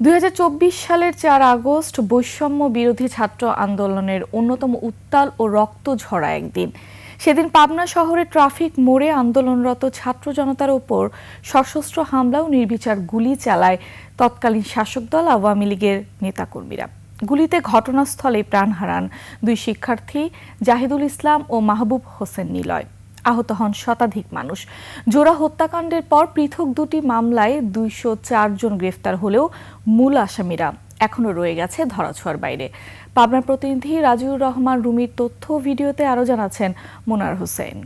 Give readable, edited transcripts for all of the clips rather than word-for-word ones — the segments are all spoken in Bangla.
২০২৪ সালের ৪ আগস্ট বৈষম্য বিরোধী ছাত্র আন্দোলনের অন্যতম উত্তাল ও রক্তঝরা একদিন। সেদিন পাবনা শহরে ট্রাফিক মোড়ে আন্দোলনরত ছাত্র জনতার ওপর সশস্ত্র হামলা ও নির্বিচার গুলি চালায় তৎকালীন শাসক দল আওয়ামী লীগের নেতাকর্মীরা। গুলিতে ঘটনাস্থলে প্রাণ হারান দুই শিক্ষার্থী জাহিদুল ইসলাম ও মাহবুব হোসেন নিলয়। আহত হন শতাধিক মানুষ। জোড়া হত্যাকাণ্ডের পর পৃথক দুটি মামলায় ২০৪ জন গ্রেফতার হলেও মূল আসামিরা এখনো রয়ে গেছে ধরাছোঁয়ার বাইরে। পাবনার প্রতিনিধি রাজিউর রহমান রুমির তথ্য ভিডিওতে আরও জানাচ্ছেন মোনার হোসেন।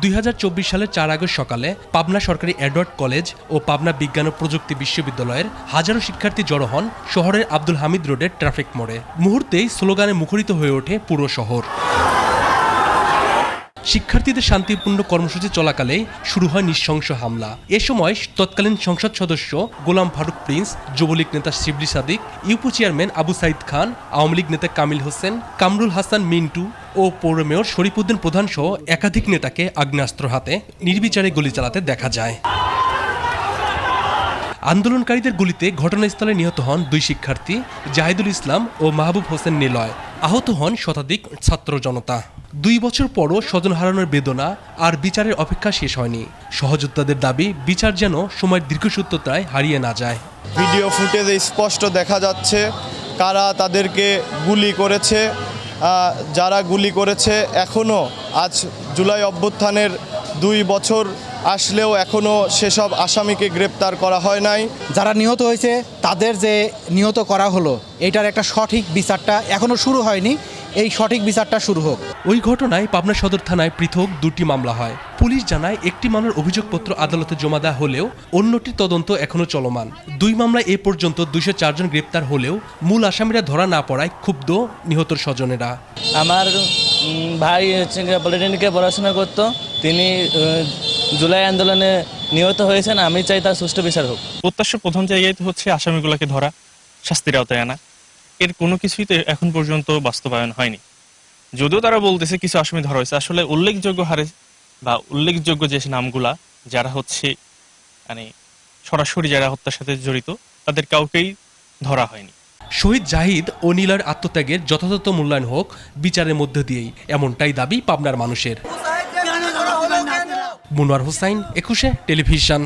২০২৪ সালের ৪ আগস্ট সকালে পাবনা সরকারি এডওয়ার্ড কলেজ ও পাবনা বিজ্ঞান ও প্রযুক্তি বিশ্ববিদ্যালয়ের হাজারো শিক্ষার্থী জড়ো হন শহরের আব্দুল হামিদ রোডের ট্রাফিক মোড়ে। মুহূর্তেই স্লোগানে মুখরিত হয়ে ওঠে পুরো শহর। শিক্ষার্থীদের শান্তিপূর্ণ কর্মসূচি চলাকালেই শুরু হয় নৃশংস হামলা। এ সময় তৎকালীন সংসদ সদস্য গোলাম ফারুক প্রিন্স, যুবলীগ নেতা শিবলি সাদিক, ইউপি চেয়ারম্যান আবু সাইদ খান, আওয়ামী লীগ নেতা কামিল হোসেন, কামরুল হাসান মিন্টু ও পৌর মেয়র শরীফউদ্দিন প্রধান সহ একাধিক নেতাকে আগ্নেয়াস্ত্র হাতে নির্বিচারে গুলি চালাতে দেখা যায়। আন্দোলনকারীদের গুলিতে ঘটনাস্থলে নিহত হন দুই শিক্ষার্থী জাহিদুল ইসলাম ও মাহবুব হোসেন নিলয়। আহত হন শতাধিক ছাত্র জনতা। ২ বছর পরও স্বজন হারানোর বেদনা আর বিচারের অপেক্ষা শেষ হয়নি। সহযোদ্ধাদের দাবি বিচার যেন সময়ের দীর্ঘসূত্রতায় হারিয়ে না যায়। ভিডিও ফুটেজে স্পষ্ট দেখা যাচ্ছে কারা তাদেরকে গুলি করেছে। যারা গুলি করেছে এখনও আজ জুলাই অভ্যুত্থানের ২ বছর আসলেও এখনও সেসব আসামিকে গ্রেপ্তার করা হয় নাই। যারা নিহত হয়েছে তাদের যে নিহত করা হলো এটার একটা সঠিক বিচারটা এখনও শুরু হয়নি। এই সঠিক বিচারটা শুরু হোক। ওই ঘটনায় পাবনা সদর থানায় পৃথক 2টি মামলা হয়। পুলিশ জানায় একটি মামলার অভিযোগপত্র আদালতে জমা দেওয়া হলেও অন্যটির তদন্ত এখনও চলমান। 2 মামলায় এ পর্যন্ত 204 জন গ্রেপ্তার হলেও মূল আসামিরা ধরা না পড়ায় ক্ষুব্ধ নিহতর স্বজনেরা। আমার ভাই পলিটেকনিকে পড়াশোনা করতো, তিনি জুলাই আন্দোলনে নিহত হয়েছেন। আমি চাই তার সুষ্ঠু বিচার হোক। প্রত্যাশার প্রথম জায়গায় হচ্ছে আসামিগুলোকে ধরা, শাস্তির আওতায় আনা। এর কোনো কিছুই তো এখন পর্যন্ত বাস্তবায়ন হয়নি। যদিও তারা বলতেছে কিছু আসামি ধরা হয়েছে, আসলে উল্লেখযোগ্য হারে বা উল্লেখযোগ্য যে নামগুলা যারা হচ্ছে মানে সরাসরি যারা হত্যার সাথে জড়িত তাদের কাউকেই ধরা হয়নি। শহীদ জাহিদ ও নীলয়ের আত্মত্যাগের যথাযথ মূল্যায়ন হোক বিচারের মধ্য দিয়েই, এমনটাই দাবি পাবনার মানুষের। মুনওয়ার হোসাইন, 21 টেলিভিশন।